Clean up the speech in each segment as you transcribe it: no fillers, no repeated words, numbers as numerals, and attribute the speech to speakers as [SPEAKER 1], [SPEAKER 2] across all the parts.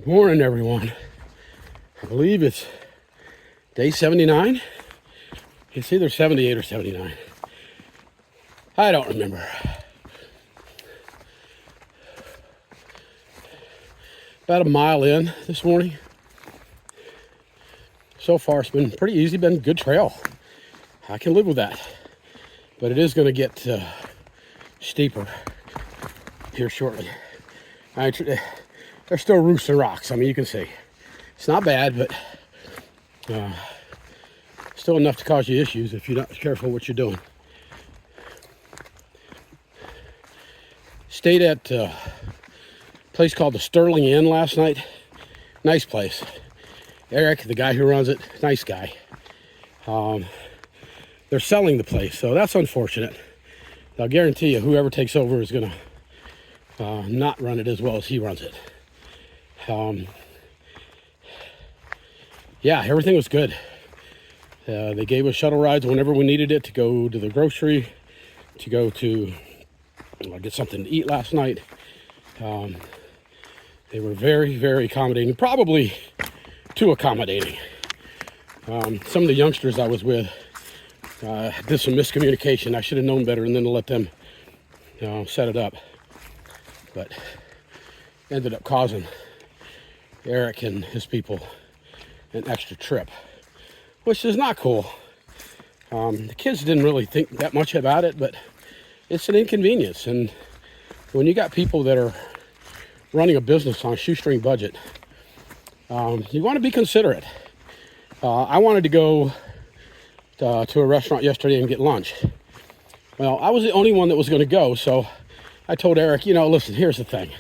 [SPEAKER 1] Good morning, everyone. I believe it's day 79. It's either 78 or 79. I don't remember. About a mile in this morning. So far, it's been pretty easy. Been a good trail. I can live with that. But it is going to get steeper here shortly. There's still roots and rocks. I mean, you can see. It's not bad, but still enough to cause you issues if you're not careful what you're doing. Stayed at a place called the Sterling Inn last night. Nice place. Eric, the guy who runs it, nice guy. They're selling the place, so that's unfortunate. I'll guarantee you, whoever takes over is going to not run it as well as he runs it. Yeah, everything was good. They gave us shuttle rides whenever we needed it to go to the grocery, to go to get something to eat last night. They were very, very accommodating, probably too accommodating. Some of the youngsters I was with did some miscommunication. I should have known better and then let them set it up. But ended up causing Eric and his people an extra trip, which is not cool. The kids didn't really think that much about it, but it's an inconvenience. And when you got people that are running a business on a shoestring budget, you want to be considerate. I wanted to go to a restaurant yesterday and get lunch. Well, I was the only one that was going to go, so I told Eric, listen, here's the thing.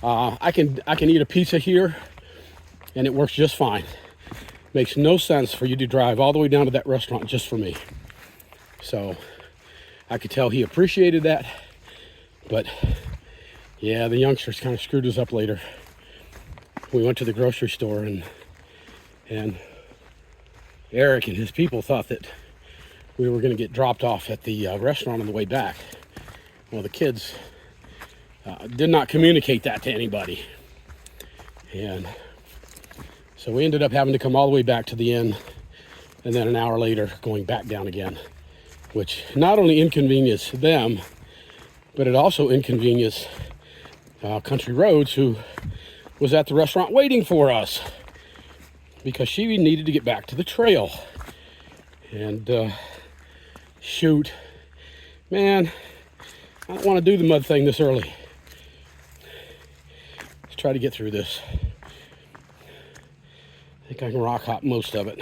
[SPEAKER 1] I can eat a pizza here, and it works just fine. Makes no sense for you to drive all the way down to that restaurant just for me. So I could tell he appreciated that, but yeah, the youngsters kind of screwed us up later. We went to the grocery store, and Eric and his people thought that we were going to get dropped off at the restaurant on the way back. Well, the kids did not communicate that to anybody. And so we ended up having to come all the way back to the inn, and then an hour later going back down again, which not only inconvenienced them, but it also inconvenienced Country Roads, who was at the restaurant waiting for us because she needed to get back to the trail. And shoot, man, I don't want to do the mud thing this early. Let's try to get through this. I think I can rock hop most of it.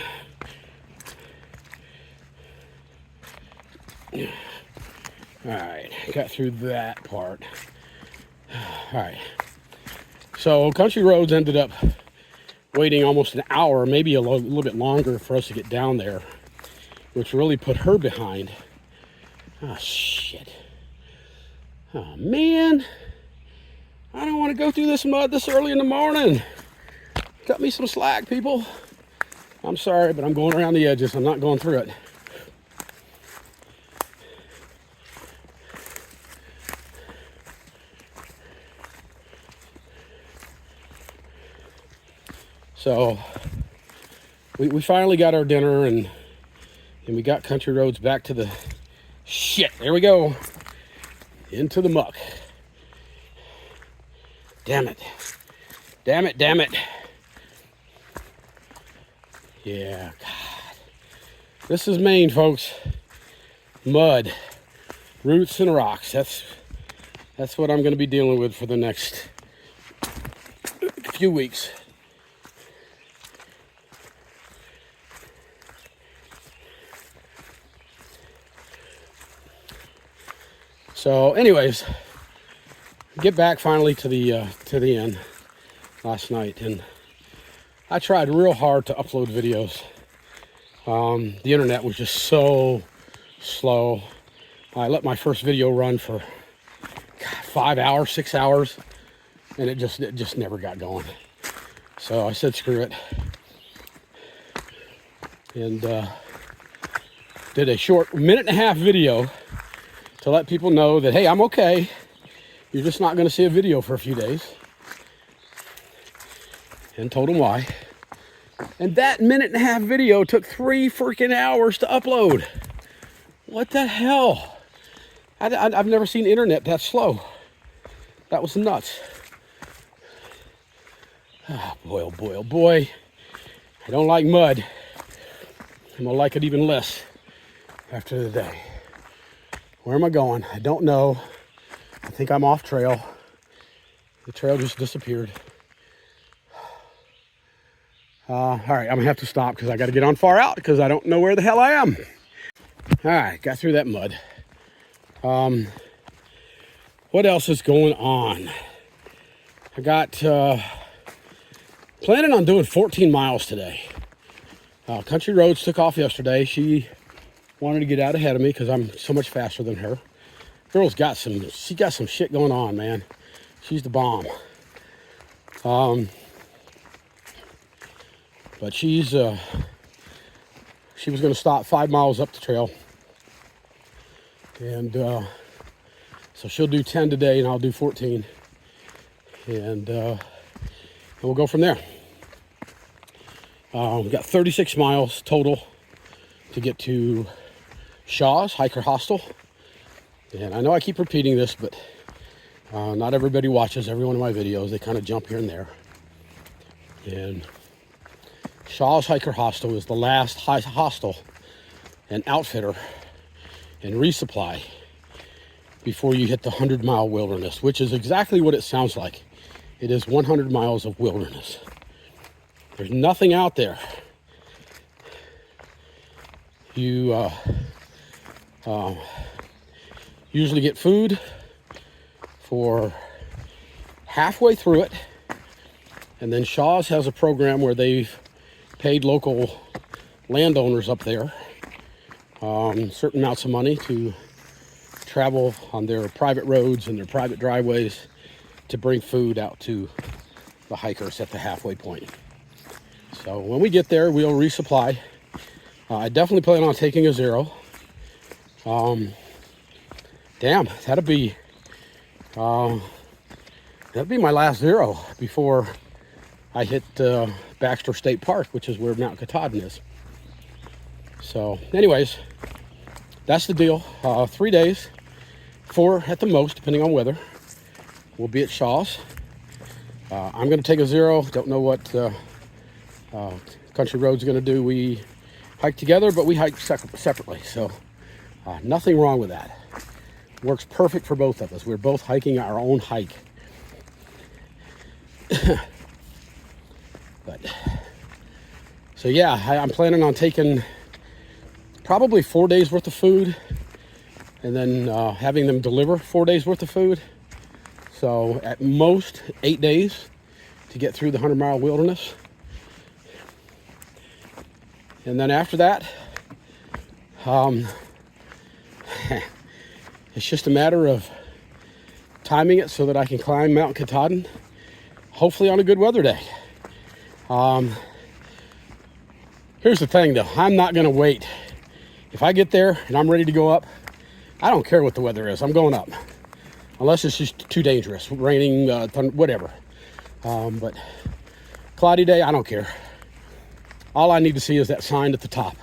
[SPEAKER 1] All right, got through that part. All right, so Country Roads ended up waiting almost an hour, maybe a little bit longer for us to get down there, which really put her behind. Oh, shit. Oh, man. I don't want to go through this mud this early in the morning. Cut me some slack, people. I'm sorry, but I'm going around the edges. I'm not going through it. So we finally got our dinner, and we got Country Roads back to the shit. There we go. Into the muck. Damn it. Damn it, damn it. Yeah, God. This is Maine, folks. Mud, roots, and rocks. That's what I'm going to be dealing with for the next few weeks. So, anyways, get back finally to the inn last night, and I tried real hard to upload videos. The internet was just so slow. I let my first video run for 5 hours, 6 hours, and it just never got going. So I said, screw it, and did a short 1.5-minute video to let people know that, hey, I'm okay. You're just not going to see a video for a few days. and told them why. And that 1.5-minute video took 3 freaking hours to upload. What the hell? I've never seen internet that slow. That was nuts. Oh boy, oh boy, oh boy. I don't like mud. I'm gonna like it even less after the day. Where am I going? I don't know. I think I'm off trail. The trail just disappeared. All right, I'm gonna have to stop because I gotta get on far out because I don't know where the hell I am. All right, got through that mud. What else is going on? I got planning on doing 14 miles today. Country Roads took off yesterday. She wanted to get out ahead of me because I'm so much faster than her. Girl's got some shit going on, man. She's the bomb. But she was going to stop 5 miles up the trail. And so she'll do 10 today and I'll do 14. And we'll go from there. We've got 36 miles total to get to Shaw's Hiker Hostel. And I know I keep repeating this, but not everybody watches every one of my videos. They kind of jump here and there. And Shaw's Hiker Hostel is the last hostel and outfitter and resupply before you hit the 100-mile wilderness, which is exactly what it sounds like. It is 100 miles of wilderness. There's nothing out there. You usually get food for halfway through it, and then Shaw's has a program where they've paid local landowners up there certain amounts of money to travel on their private roads and their private driveways to bring food out to the hikers at the halfway point. So when we get there, we'll resupply. I definitely plan on taking a zero. Damn, that'll be my last zero before I hit Baxter State Park, which is where Mount Katahdin is. So anyways, that's the deal. 3 days, 4 at the most, depending on weather. We'll be at Shaw's. I'm going to take a zero. Don't know what Country Road's going to do. We hike together, but we hike separately. So nothing wrong with that. Works perfect for both of us. We're both hiking our own hike. But so yeah, I'm planning on taking probably 4 days worth of food and then having them deliver 4 days worth of food. So at most 8 days to get through the 100-mile wilderness. And then after that, it's just a matter of timing it so that I can climb Mount Katahdin, hopefully on a good weather day. Here's the thing though, I'm not gonna wait. If I get there and I'm ready to go up, I don't care what the weather is, I'm going up. Unless it's just too dangerous, raining, whatever. But cloudy day, I don't care. All I need to see is that sign at the top.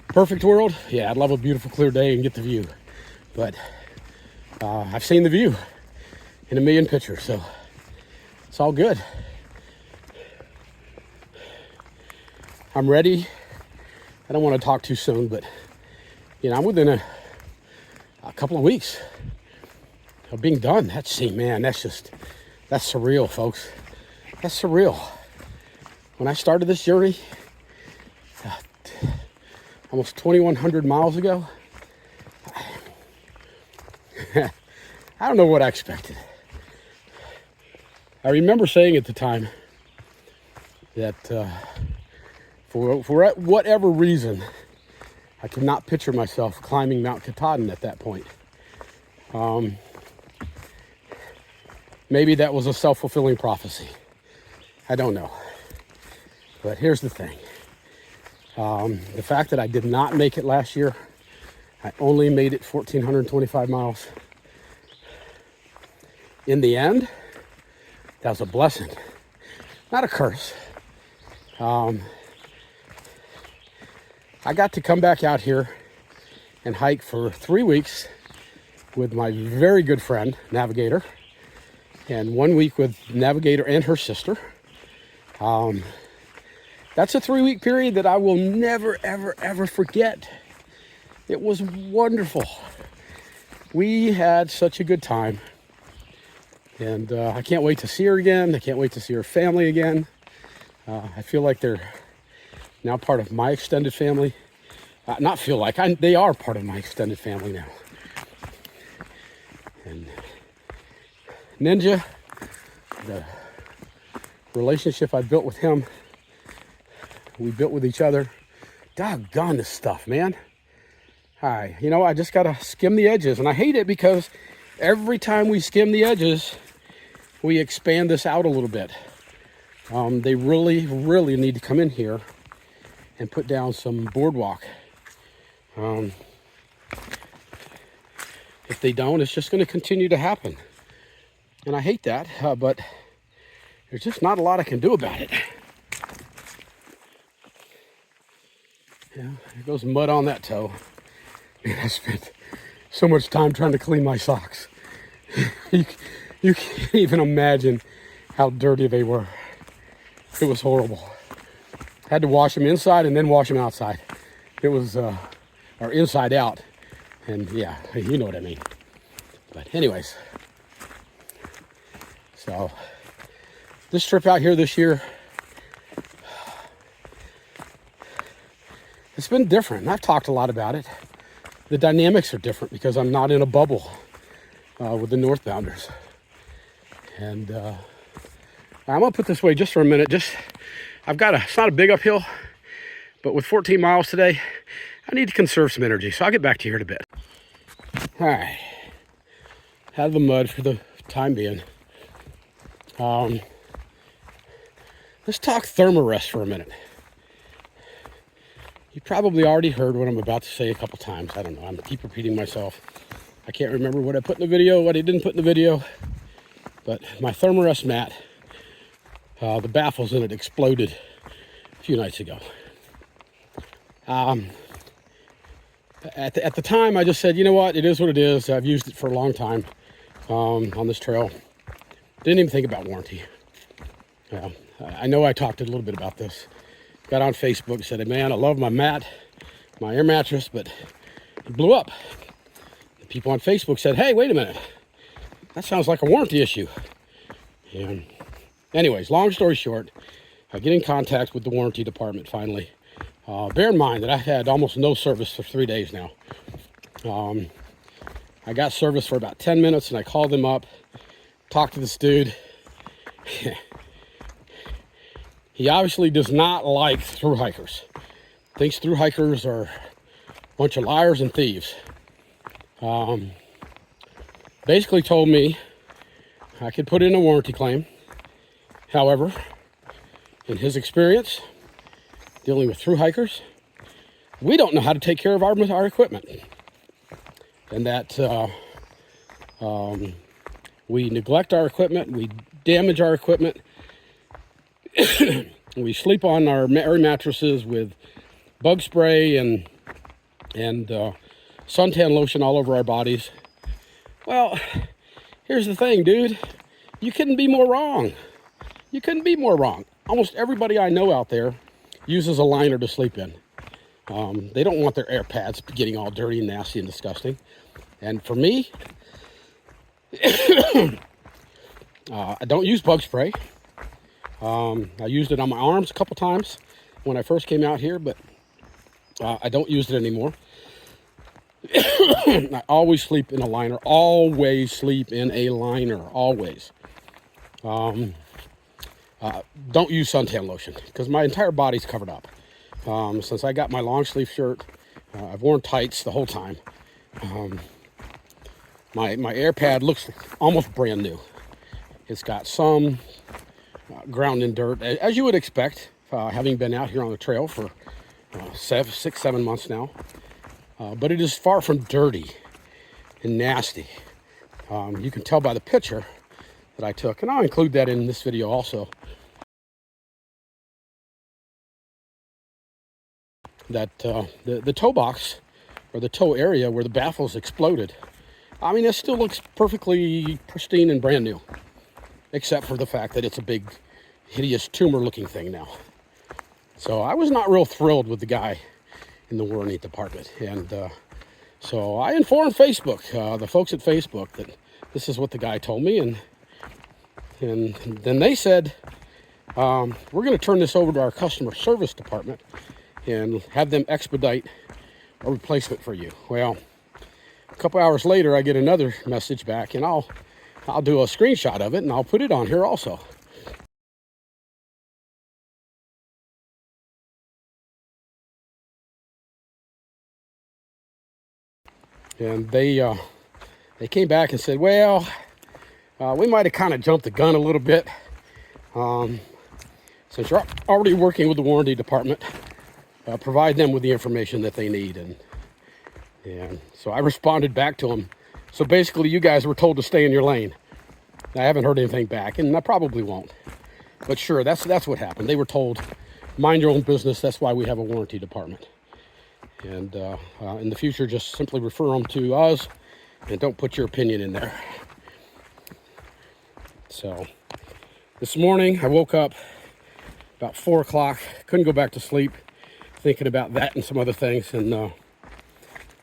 [SPEAKER 1] Perfect world, yeah, I'd love a beautiful clear day and get the view. But I've seen the view in a million pictures, so it's all good. I'm ready. I don't want to talk too soon, but you know, I'm within a couple of weeks of being done. That's surreal, folks. That's surreal. When I started this journey almost 2,100 miles ago, I don't know what I expected. I remember saying at the time that for whatever reason, I could not picture myself climbing Mount Katahdin at that point. Maybe that was a self-fulfilling prophecy. I don't know. But here's the thing. The fact that I did not make it last year, I only made it 1,425 miles. In the end, That was a blessing, not a curse. I got to come back out here and hike for 3 weeks with my very good friend, Navigator, and 1 week with Navigator and her sister. That's a 3-week period that I will never, ever, ever forget. It was wonderful. We had such a good time. And I can't wait to see her again. I can't wait to see her family again. I feel like they're now part of my extended family. Not feel like, they are part of my extended family now. And Ninja, the relationship I built with him, we built with each other. Doggone this stuff, man. Hi, you know, I just gotta skim the edges. And I hate it because every time we skim the edges, we expand this out a little bit. They really, really need to come in here and put down some boardwalk. If they don't, it's just going to continue to happen. And I hate that, but there's just not a lot I can do about it. Yeah, there goes mud on that toe. Man, I spent so much time trying to clean my socks. You can't even imagine how dirty they were. It was horrible. Had to wash them inside and then wash them outside. It was, or inside out. And yeah, you know what I mean. But anyways, so this trip out here this year, it's been different. And I've talked a lot about it. The dynamics are different because I'm not in a bubble with the northbounders. And I'm gonna put this way just for a minute. It's not a big uphill, but with 14 miles today, I need to conserve some energy. So I'll get back to you here in a bit. All right, out of the mud for the time being. Let's talk thermarest for a minute. You probably already heard what I'm about to say a couple times. I don't know, I'm keep repeating myself. I can't remember what I put in the video, what I didn't put in the video. But my thermarest mat, the baffles in it exploded a few nights ago. At the time, I just said, you know what, it is what it is. I've used it for a long time on this trail. Didn't even think about warranty. I know I talked a little bit about this. Got on Facebook and said, hey, man, I love my mat, my air mattress, but it blew up. The people on Facebook said, hey, wait a minute. That sounds like a warranty issue. And anyways, long story short, I get in contact with the warranty department finally. Bear in mind that I've had almost no service for 3 days now. I got service for about 10 minutes and I called them up, talked to this dude. He obviously does not like thru hikers. Thinks thru hikers are a bunch of liars and thieves. Basically told me I could put in a warranty claim. However, in his experience dealing with thru hikers, we don't know how to take care of our equipment. And that we neglect our equipment, we damage our equipment. We sleep on our air mattresses with bug spray and suntan lotion all over our bodies. Well, here's the thing, dude. You couldn't be more wrong. You couldn't be more wrong. Almost everybody I know out there uses a liner to sleep in. They don't want their air pads getting all dirty and nasty and disgusting. And for me, I don't use bug spray. I used it on my arms a couple times when I first came out here, but I don't use it anymore. I always sleep in a liner. Always sleep in a liner. Always. Don't use suntan lotion because my entire body's covered up. Since I got my long sleeve shirt, I've worn tights the whole time. My air pad looks almost brand new. It's got some ground in dirt, as you would expect, having been out here on the trail for 6, 7 months now. But it is far from dirty and nasty. You can tell by the picture that I took, and I'll include that in this video also. That the toe box, or the toe area where the baffles exploded, I mean, it still looks perfectly pristine and brand new, except for the fact that it's a big, hideous tumor-looking thing now. So I was not real thrilled with the guy in the warranty department, and so I informed Facebook, the folks at Facebook, that this is what the guy told me, and then they said, we're going to turn this over to our customer service department and have them expedite a replacement for you. Well, a couple hours later, I get another message back, and I'll do a screenshot of it, and I'll put it on here also. And they came back and said, well, we might have kind of jumped the gun a little bit. Since you're already working with the warranty department, provide them with the information that they need. And so I responded back to them. So basically, you guys were told to stay in your lane. I haven't heard anything back, and I probably won't. But sure, that's what happened. They were told, mind your own business. That's why we have a warranty department. And in the future, just simply refer them to us, and don't put your opinion in there. So this morning, I woke up about 4 o'clock. Couldn't go back to sleep, thinking about that and some other things. And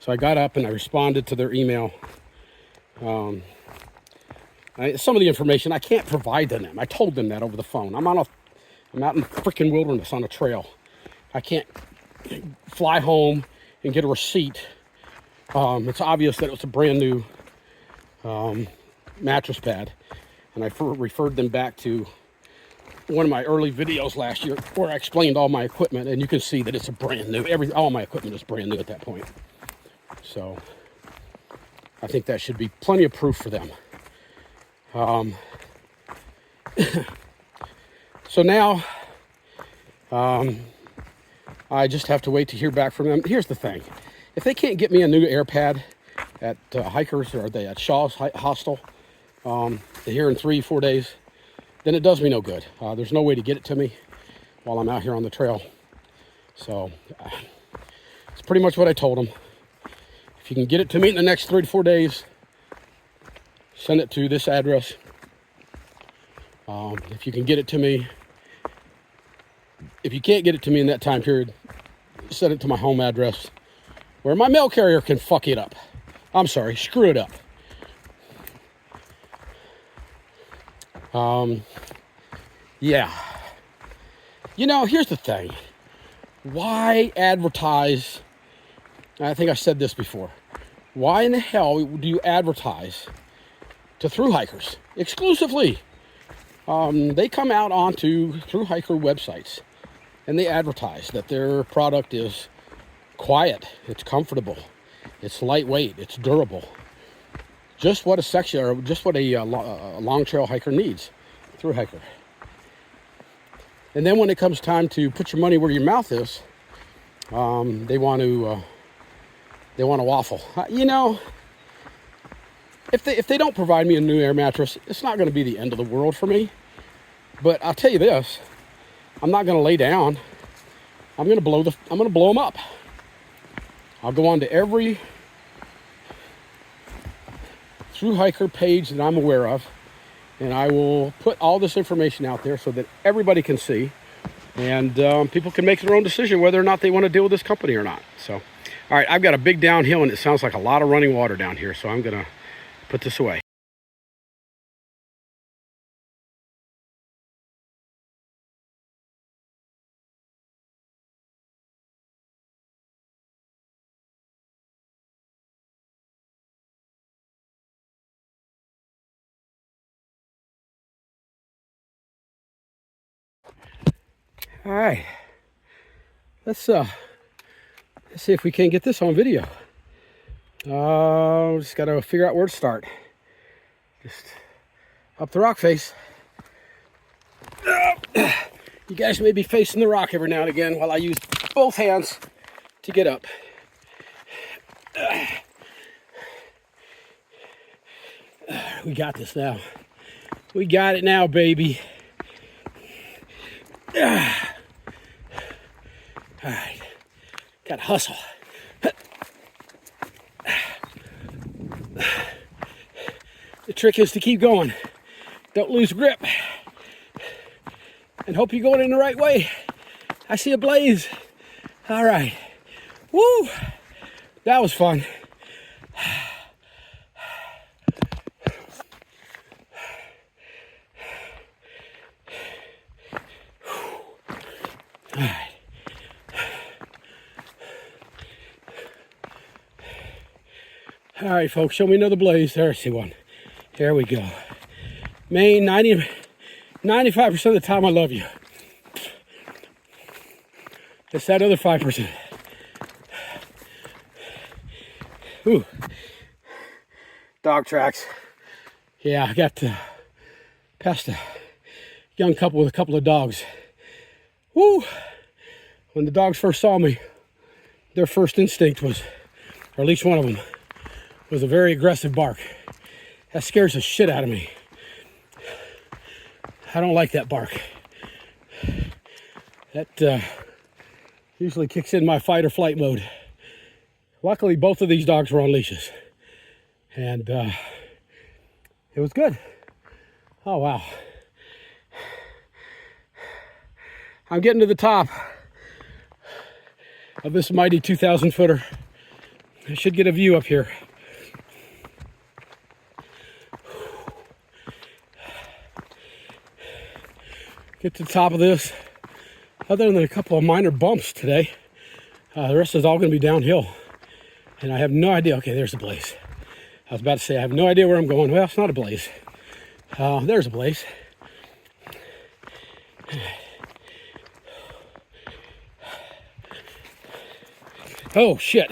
[SPEAKER 1] so I got up and I responded to their email. Some of the information I can't provide to them. I told them that over the phone. I'm out in the freaking wilderness on a trail. I can't fly home and get a receipt. It's obvious that it was a brand new mattress pad, and I referred them back to one of my early videos last year where I explained all my equipment, and you can see that it's a brand new. All my equipment is brand new at that point. So I think that should be plenty of proof for them. So now I just have to wait to hear back from them. Here's the thing. If they can't get me a new air pad at Hikers, or at Shaw's Hostel here in 3-4 days, then it does me no good. There's no way to get it to me while I'm out here on the trail. So it's pretty much what I told them. If you can get it to me in the next 3 to 4 days, send it to this address. If you can get it to me, if you can't get it to me in that time period, send it to my home address, where my mail carrier can fuck it up. I'm sorry, screw it up. Yeah. You know, here's the thing. Why advertise? I think I said this before. Why in the hell do you advertise to thru hikers exclusively? They come out onto thru hiker websites and they advertise that their product is quiet, it's comfortable, it's lightweight, it's durable. Just what a long trail hiker needs, thru hiker. And then when it comes time to put your money where your mouth is, they want to waffle. You know, if they don't provide me a new air mattress, it's not going to be the end of the world for me. But I'll tell you this: I'm not going to lay down. I'm going to blow them up. I'll go on to every thru hiker page that I'm aware of, and I will put all this information out there so that everybody can see, and people can make their own decision whether or not they want to deal with this company or not. So, all right, I've got a big downhill, and it sounds like a lot of running water down here, so I'm going to put this away. All right, let's see if we can get this on video. Just got to figure out where to start. Just up the rock face. You guys may be facing the rock every now and again while I use both hands to get up. We got this now. We got it now, baby. All right, gotta hustle. The trick is to keep going. Don't lose grip. And hope you're going in the right way. I see a blaze. All right. Woo! That was fun. All right. All right, folks, show me another blaze. There, I see one. There we go. Maine, 95% of the time, I love you. It's that other 5%. Ooh. Dog tracks. Yeah, I got past a young couple with a couple of dogs. Woo! When the dogs first saw me, their first instinct was, or at least one of them, was a very aggressive bark. That scares the shit out of me. I don't like that bark. That usually kicks in my fight or flight mode. Luckily, both of these dogs were on leashes. And it was good. Oh, wow. I'm getting to the top of this mighty 2,000 footer. I should get a view up here. Get to the top of this. Other than a couple of minor bumps today, the rest is all going to be downhill. And I have no idea. Okay, there's a blaze. I was about to say I have no idea where I'm going. Well, it's not a blaze. There's a blaze. Oh, shit.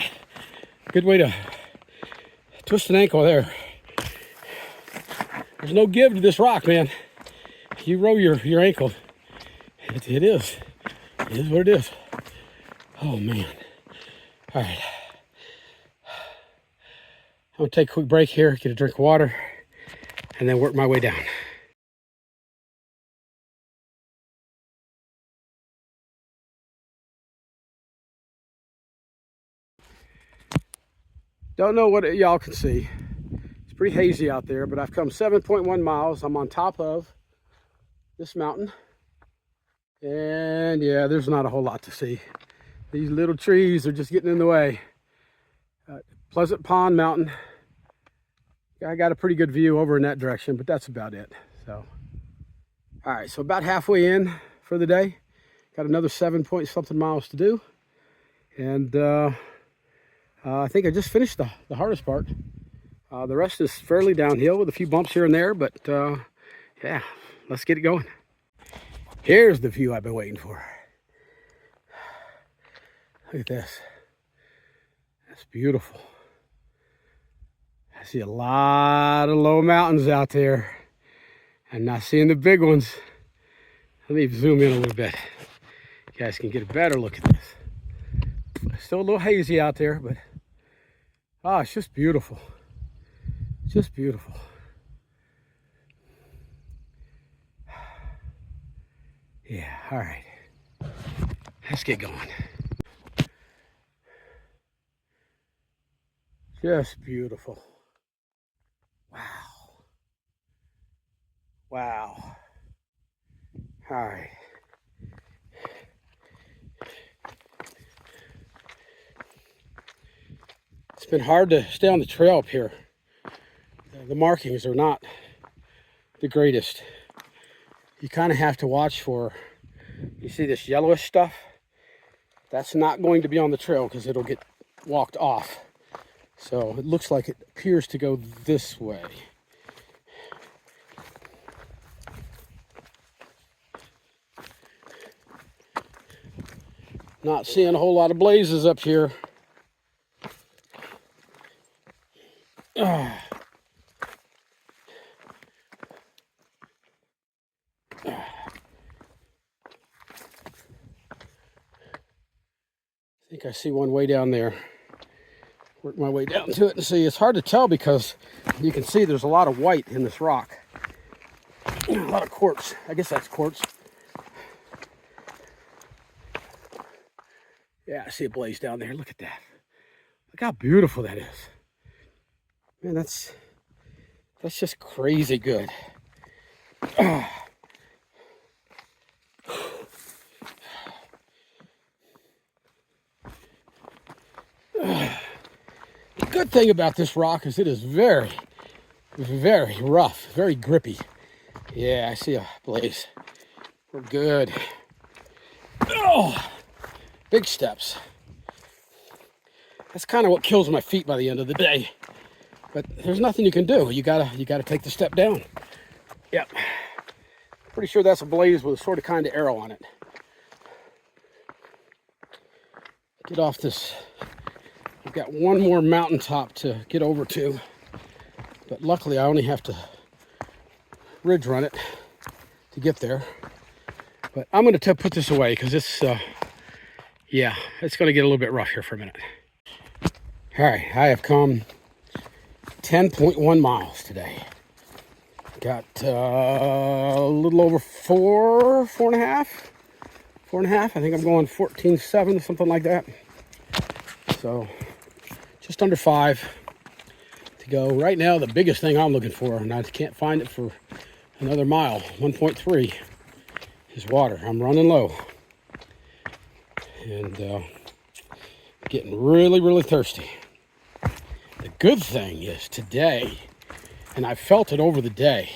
[SPEAKER 1] Good way to twist an ankle there. There's no give to this rock, man. You roll your ankle. It is. It is what it is. Oh, man. All right. I'm going to take a quick break here, get a drink of water, and then work my way down. Don't know what y'all can see. It's pretty hazy out there, but I've come 7.1 miles. I'm on top of this mountain. And yeah, there's not a whole lot to see. These little trees are just getting in the way. Pleasant Pond Mountain. I got a pretty good view over in that direction, but that's about it. So, all right, so about halfway in for the day. Got another 7-point-something miles to do. And I think I just finished the hardest part. The rest is fairly downhill with a few bumps here and there, but yeah, let's get it going. Here's the view I've been waiting for. Look at this. That's beautiful. I see a lot of low mountains out there. I'm not seeing the big ones. Let me zoom in a little bit. You guys can get a better look at this. Still a little hazy out there, but it's just beautiful. Just beautiful. Yeah, all right. Let's get going. Just beautiful. Wow. Wow. All right. It's been hard to stay on the trail up here. The markings are not the greatest. You kind of have to watch for, you see this yellowish stuff? That's not going to be on the trail because it'll get walked off. So it looks like it appears to go this way. Not seeing a whole lot of blazes up here. I think I see one way down there. Work my way down to it and see. It's hard to tell because you can see there's a lot of white in this rock. lot of quartz. I guess that's quartz. Yeah, I see a blaze down there. Look at that. Look how beautiful that is. Man, that's just crazy good. The good thing about this rock is it is very, very rough, very grippy. Yeah, I see a blaze. We're good. Oh, big steps. That's kind of what kills my feet by the end of the day. But there's nothing you can do. You gotta take the step down. Yep. Pretty sure that's a blaze with a sort of kind of arrow on it. Get off this. I've got one more mountaintop to get over to, but luckily I only have to ridge run it to get there. But I'm going to put this away because it's, yeah, it's going to get a little bit rough here for a minute. All right, I have come 10.1 miles today. Got a little over four and a half. I think I'm going 14.7, something like that. So just under 5 to go. Right now, the biggest thing I'm looking for, and I can't find it for another mile, 1.3, is water. I'm running low and getting really, really thirsty. The good thing is today, and I felt it over the day,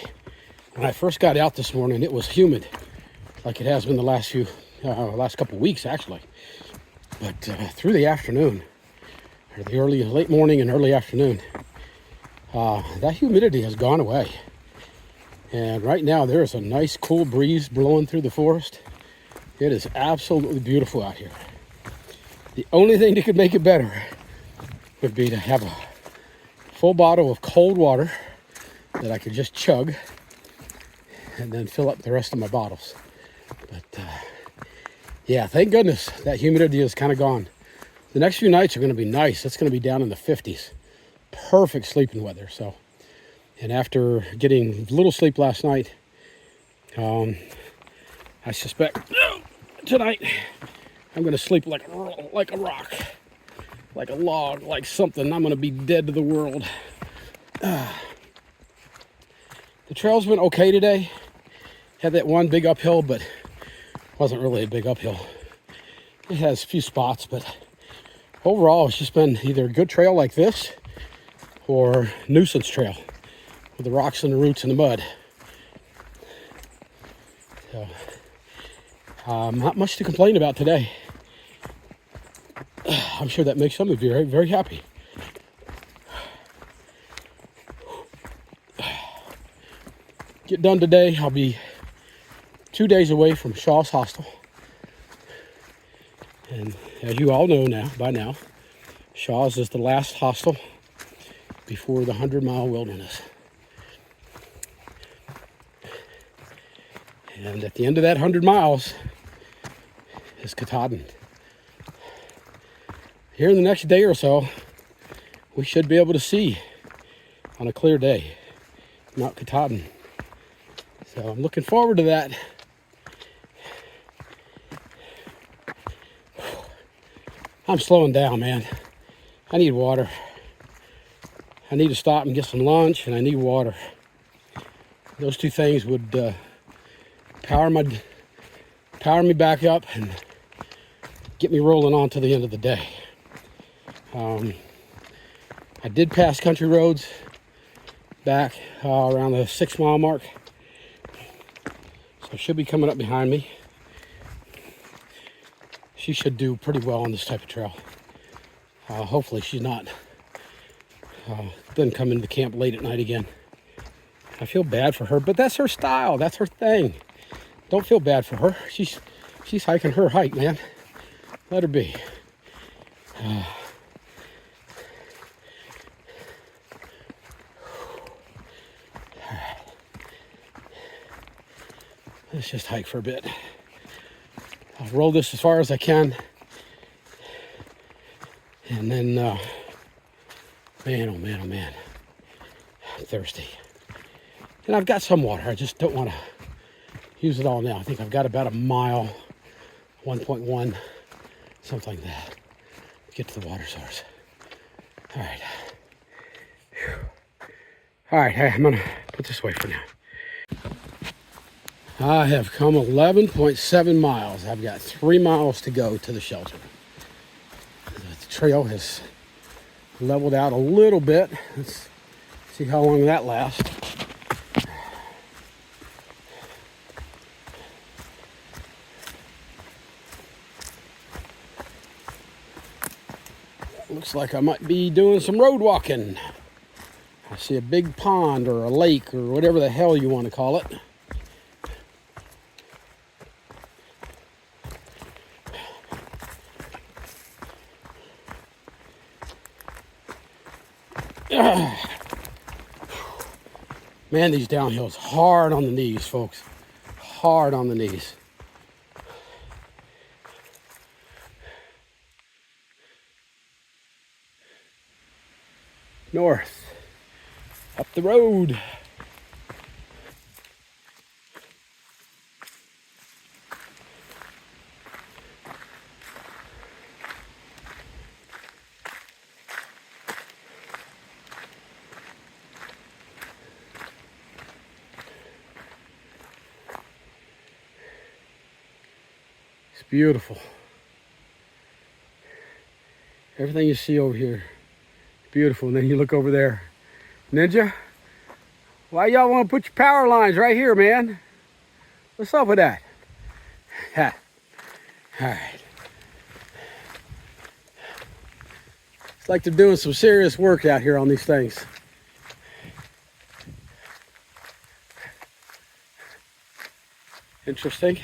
[SPEAKER 1] when I first got out this morning, it was humid, like it has been the last couple weeks actually. But through the afternoon, or the late morning and early afternoon, that humidity has gone away. And right now there is a nice cool breeze blowing through the forest. It is absolutely beautiful out here. The only thing that could make it better would be to have a full bottle of cold water that I could just chug and then fill up the rest of my bottles. But yeah, thank goodness that humidity is kind of gone. The next few nights are going to be nice. It's going to be down in the 50s. Perfect sleeping weather. So, and after getting little sleep last night, I suspect tonight I'm going to sleep like a rock, like a log, like something. I'm going to be dead to the world. The trail's been okay today. Had that one big uphill, but wasn't really a big uphill. It has a few spots, but overall it's just been either a good trail like this or nuisance trail with the rocks and the roots and the mud. So not much to complain about today. I'm sure that makes some of you very, very happy. Get done today, I'll be 2 days away from Shaw's Hostel. And as you all know by now, Shaw's is the last hostel before the 100-mile wilderness. And at the end of that 100 miles is Katahdin. Here in the next day or so, we should be able to see on a clear day Mount Katahdin. So I'm looking forward to that. I'm slowing down, man. I need water. I need to stop and get some lunch, and I need water. Those two things would power me back up and get me rolling on to the end of the day. I did pass country roads back around the 6-mile mark. So she'll be coming up behind me. She should do pretty well on this type of trail. Hopefully she's not doesn't come into the camp late at night again. I feel bad for her, but that's her style. That's her thing. Don't feel bad for her. She's hiking her hike, man. Let her be. Let's just hike for a bit. I'll roll this as far as I can. And then, man, oh man, oh man. I'm thirsty. And I've got some water. I just don't want to use it all now. I think I've got about a mile, 1.1, something like that. Get to the water source. All right. Whew. All right, hey, I'm gonna put this away for now. I have come 11.7 miles. I've got 3 miles to go to the shelter. The trail has leveled out a little bit. Let's see how long that lasts. Looks like I might be doing some road walking. I see a big pond or a lake or whatever the hell you want to call it. Man, these downhills hard on the knees, folks. Hard on the knees. North, up the road. It's beautiful. Everything you see over here, beautiful. And then you look over there. Ninja, why y'all want to put your power lines right here, man? What's up with that? Ha. All right. It's like they're doing some serious work out here on these things. Interesting.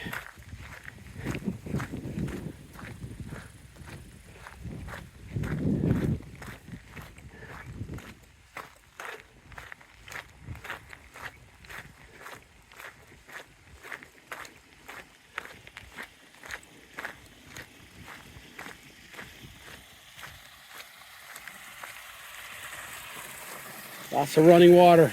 [SPEAKER 1] Lots of running water.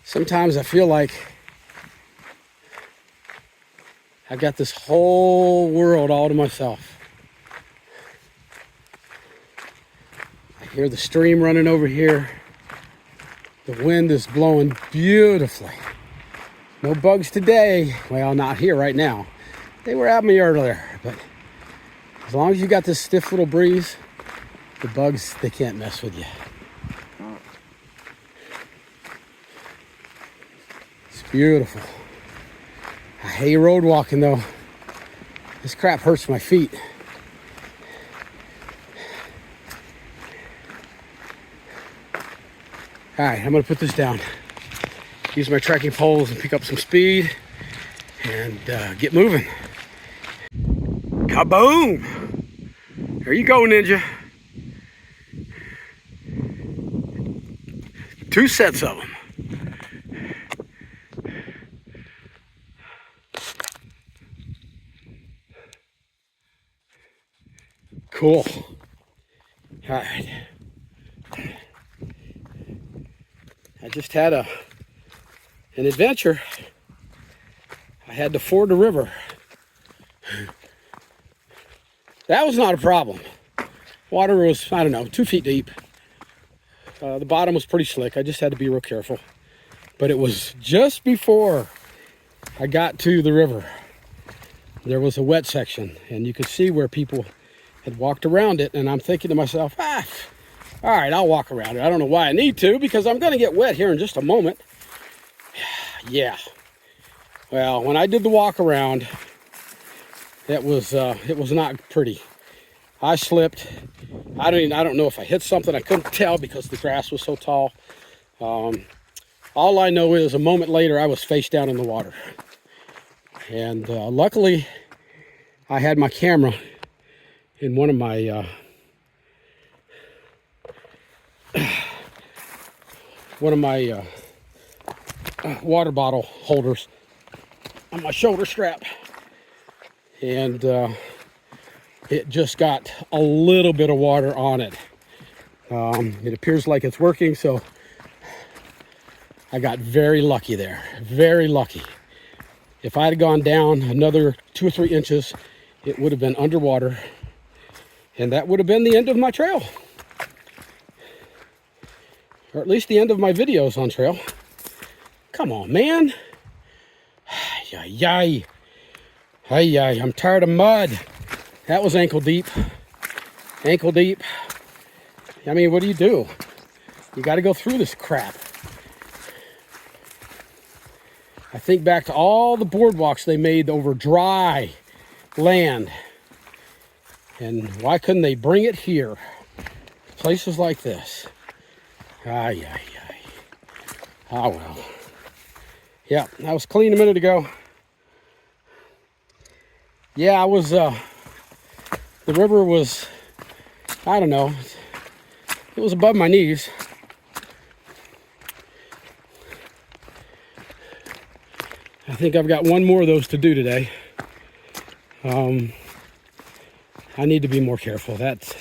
[SPEAKER 1] Sometimes I feel like I've got this whole world all to myself. I hear the stream running over here. The wind is blowing beautifully. No bugs today. Well, not here right now. They were at me earlier, but as long as you got this stiff little breeze, the bugs, they can't mess with you. Beautiful. I hate road walking though. This crap hurts my feet. All right, I'm gonna put this down. Use my trekking poles and pick up some speed and get moving. Kaboom! There you go, Ninja. 2 sets of them. Cool. All right. I just had an adventure. I had to ford a river. That was not a problem. Water was, I don't know, 2 feet deep. The bottom was pretty slick. I just had to be real careful. But it was just before I got to the river. There was a wet section, and you could see where people had walked around it, and I'm thinking to myself, all right, I'll walk around it. I don't know why I need to, because I'm going to get wet here in just a moment. Yeah. Well, when I did the walk around, it was not pretty. I slipped. I don't know if I hit something. I couldn't tell because the grass was so tall. All I know is a moment later, I was face down in the water. And luckily, I had my camera in one of my water bottle holders on my shoulder strap, and it just got a little bit of water on it. It appears like it's working, so I got very lucky there. Very lucky. If I had gone down another 2 or 3 inches, it would have been underwater, and that would have been the end of my trail. Or at least the end of my videos on trail. Come on, man. Yay. Hey, I'm tired of mud. That was ankle deep. Ankle deep. I mean, what do? You got to go through this crap. I think back to all the boardwalks they made over dry land. And why couldn't they bring it here? Places like this. Ah, well. Yeah, that was clean a minute ago. Yeah, I was, the river was, I don't know, it was above my knees. I think I've got one more of those to do today. I need to be more careful. That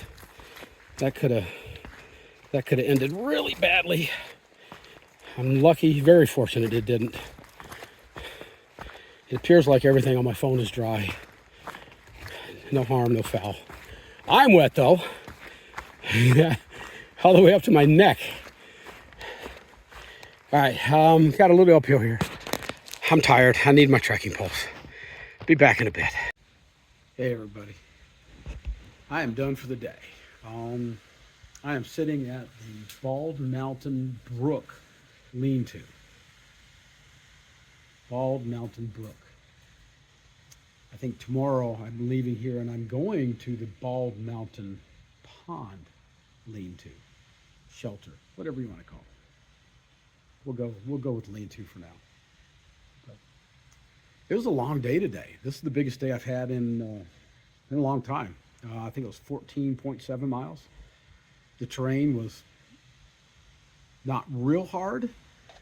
[SPEAKER 1] could have ended really badly. I'm lucky, very fortunate it didn't. It appears like everything on my phone is dry. No harm, no foul. I'm wet though. All the way up to my neck. All right, got a little uphill here. I'm tired. I need my trekking poles. Be back in a bit. Hey everybody. I am done for the day. I am sitting at the Bald Mountain Brook lean-to. Bald Mountain Brook. I think tomorrow I'm leaving here and I'm going to the Bald Mountain Pond lean-to, shelter, whatever you want to call it. We'll go with lean-to for now. But it was a long day today. This is the biggest day I've had in a long time. I think it was 14.7 miles. The terrain was not real hard.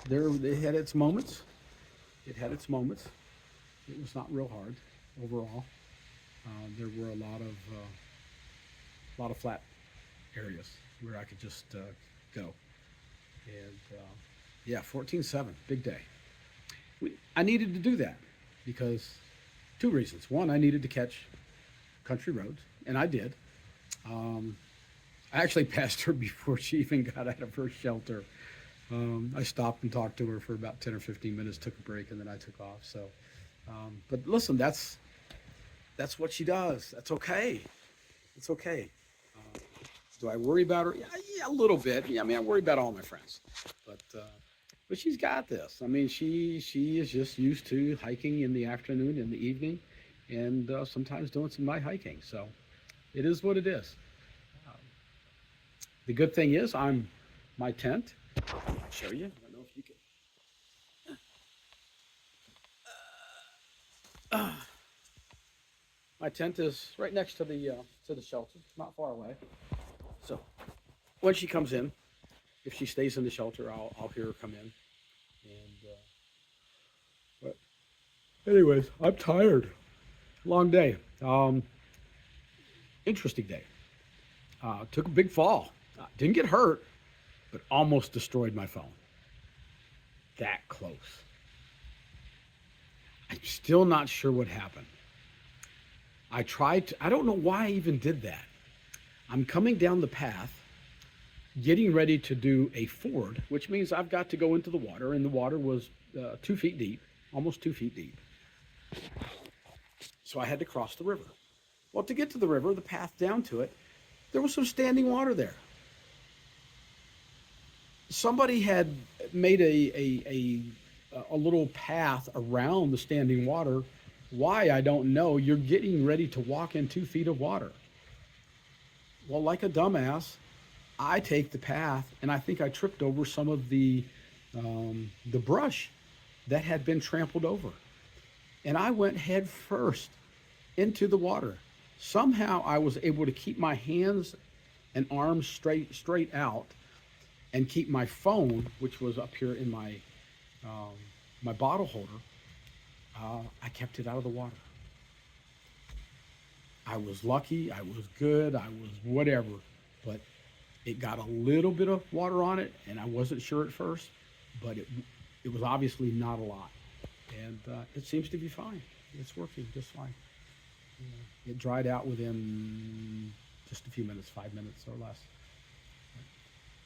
[SPEAKER 1] It had its moments. It was not real hard overall. There were a lot of flat areas where I could just go. And yeah, 14.7, big day. I needed to do that because 2 reasons. One, I needed to catch country roads, and I did. I actually passed her before she even got out of her shelter. I stopped and talked to her for about 10 or 15 minutes, took a break, and then I took off. So, but listen, that's what she does. That's okay. It's okay. Do I worry about her? Yeah, a little bit. Yeah, I mean, I worry about all my friends, but she's got this. I mean, she is just used to hiking in the afternoon, in the evening, and sometimes doing some night hiking. So, it is what it is. The good thing is, my tent. I'll show you. I don't know if you can. My tent is right next to the shelter, not far away. So when she comes in, if she stays in the shelter, I'll hear her come in. And but anyways, I'm tired. Long day. Interesting day. Took a big fall. Didn't get hurt, but almost destroyed my phone. That close. I'm still not sure what happened. I don't know why I even did that. I'm coming down the path, getting ready to do a ford, which means I've got to go into the water, and the water was 2 feet deep, almost 2 feet deep. So I had to cross the river. Well, to get to the river, the path down to it, there was some standing water there. Somebody had made a little path around the standing water. Why, I don't know. You're getting ready to walk in 2 feet of water. Well, like a dumbass, I take the path, and I think I tripped over some of the brush that had been trampled over, and I went head first into the water. Somehow I was able to keep my hands and arms straight out, and keep my phone, which was up here in my bottle holder. I kept it out of the water. I was lucky. I was good. I was whatever, but it got a little bit of water on it, and I wasn't sure at first, but it was obviously not a lot, and it seems to be fine. It's working just fine. It dried out within just a few minutes, 5 minutes or less.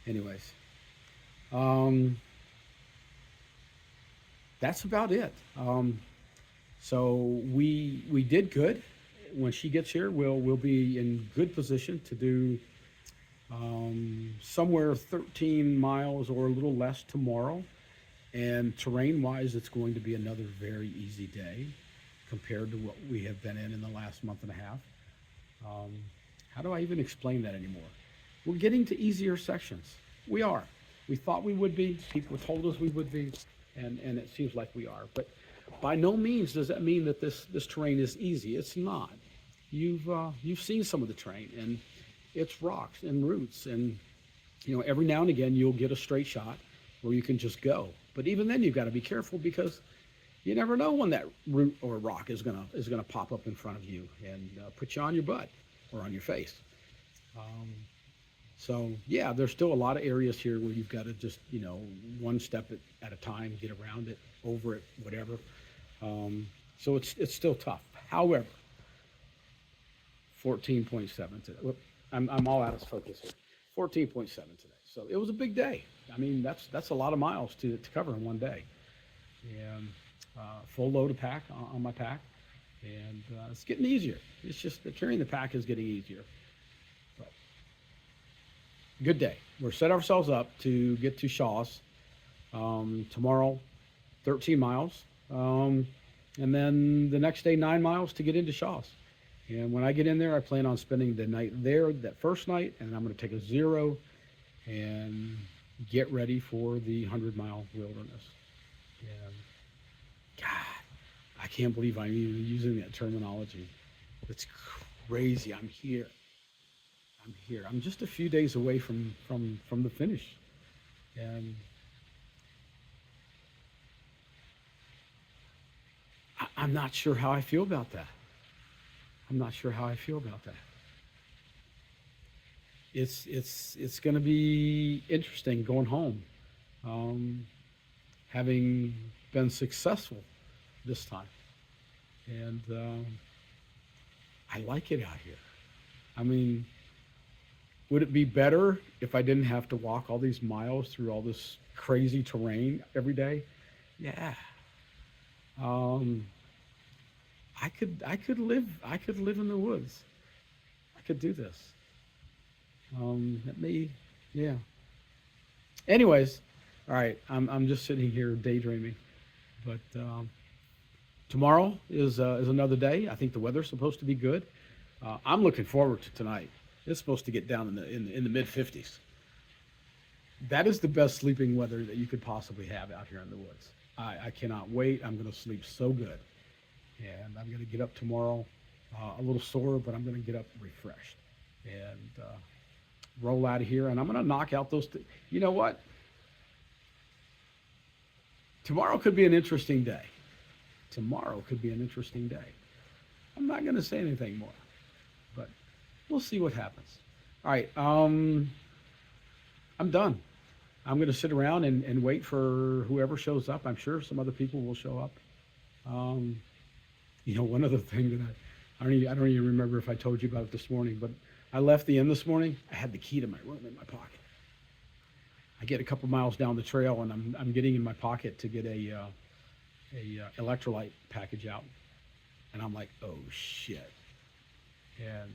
[SPEAKER 1] Anyways, that's about it. So we did good. When she gets here, we'll be in good position to do somewhere 13 miles or a little less tomorrow. And terrain-wise, it's going to be another very easy day compared to what we have been in the last month and a half. How do I even explain that anymore? We're getting to easier sections. We are. We thought we would be. People told us we would be, and it seems like we are. But by no means does that mean that this terrain is easy. It's not. You've seen some of the terrain, and it's rocks and roots, and every now and again you'll get a straight shot where you can just go. But even then, you've got to be careful, because you never know when that root or rock is gonna pop up in front of you and put you on your butt or on your face. So yeah, there's still a lot of areas here where you've got to just one step at a time, get around it, over it, whatever. So it's still tough. However, 14.7 today. Whoop, I'm all out of focus here. 14.7 today. So it was a big day. I mean, that's a lot of miles to cover in one day. And full load of pack on my pack, and it's getting easier. It's just that carrying the pack is getting easier. But good day. We're set ourselves up to get to Shaw's tomorrow, 13 miles, and then the next day 9 miles to get into Shaw's. And when I get in there, I plan on spending the night there, that first night, and I'm going to take a 0 and get ready for the 100-mile wilderness. And God, I can't believe I'm even using that terminology. It's crazy. I'm here. I'm just a few days away from the finish, and I'm not sure how I feel about that. It's going to be interesting going home, having been successful this time, and I like it out here. I mean, would it be better if I didn't have to walk all these miles through all this crazy terrain every day? Yeah. I could live in the woods. I could do this. Yeah. Anyways, all right. I'm just sitting here daydreaming, but tomorrow is another day. I think the weather's supposed to be good. I'm looking forward to tonight. It's supposed to get down in the mid 50s. That is the best sleeping weather that you could possibly have out here in the woods. I cannot wait. I'm going to sleep so good. And I'm going to get up tomorrow a little sore, but I'm going to get up refreshed and roll out of here. And I'm going to knock out those. You know what? Tomorrow could be an interesting day. I'm not going to say anything more, but we'll see what happens. All right. I'm done. I'm going to sit around and wait for whoever shows up. I'm sure some other people will show up. One other thing that I don't even remember if I told you about it this morning, but I left the inn this morning. I had the key to my room in my pocket.
[SPEAKER 2] I get a couple miles down the trail, and I'm getting in my pocket to get electrolyte package out, and I'm like, oh shit. And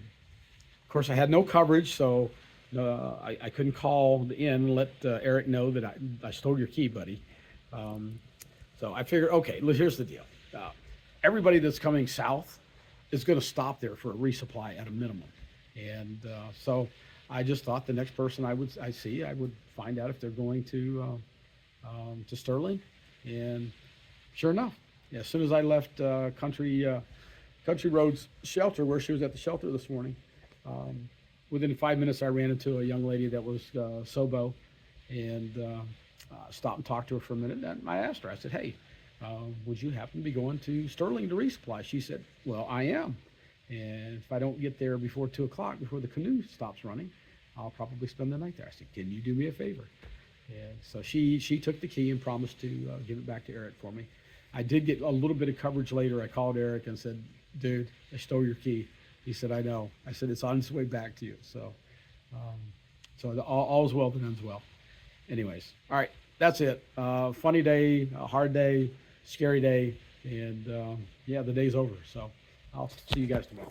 [SPEAKER 2] of course, I had no coverage, so I couldn't call the inn and let Eric know that I stole your key, buddy. Um, so I figured, okay, here's the deal. Everybody that's coming south is going to stop there for a resupply at a minimum. And so I just thought the next person I would find out if they're going to Sterling. And sure enough, yeah, as soon as I left Country Roads shelter, where she was at the shelter this morning, within 5 minutes I ran into a young lady that was Sobo, and stopped and talked to her for a minute. And I asked her, I said, hey, would you happen to be going to Sterling to resupply? She said, well, I am. And if I don't get there before 2 o'clock, before the canoe stops running, I'll probably spend the night there. I said, can you do me a favor? And so she took the key and promised to give it back to Eric for me. I did get a little bit of coverage later. I called Eric and said, dude, I stole your key. He said, I know. I said, it's on its way back to you. So all's well that ends well. Anyways, all right, that's it. Funny day, a hard day, scary day, and yeah, the day's over. So I'll see you guys tomorrow.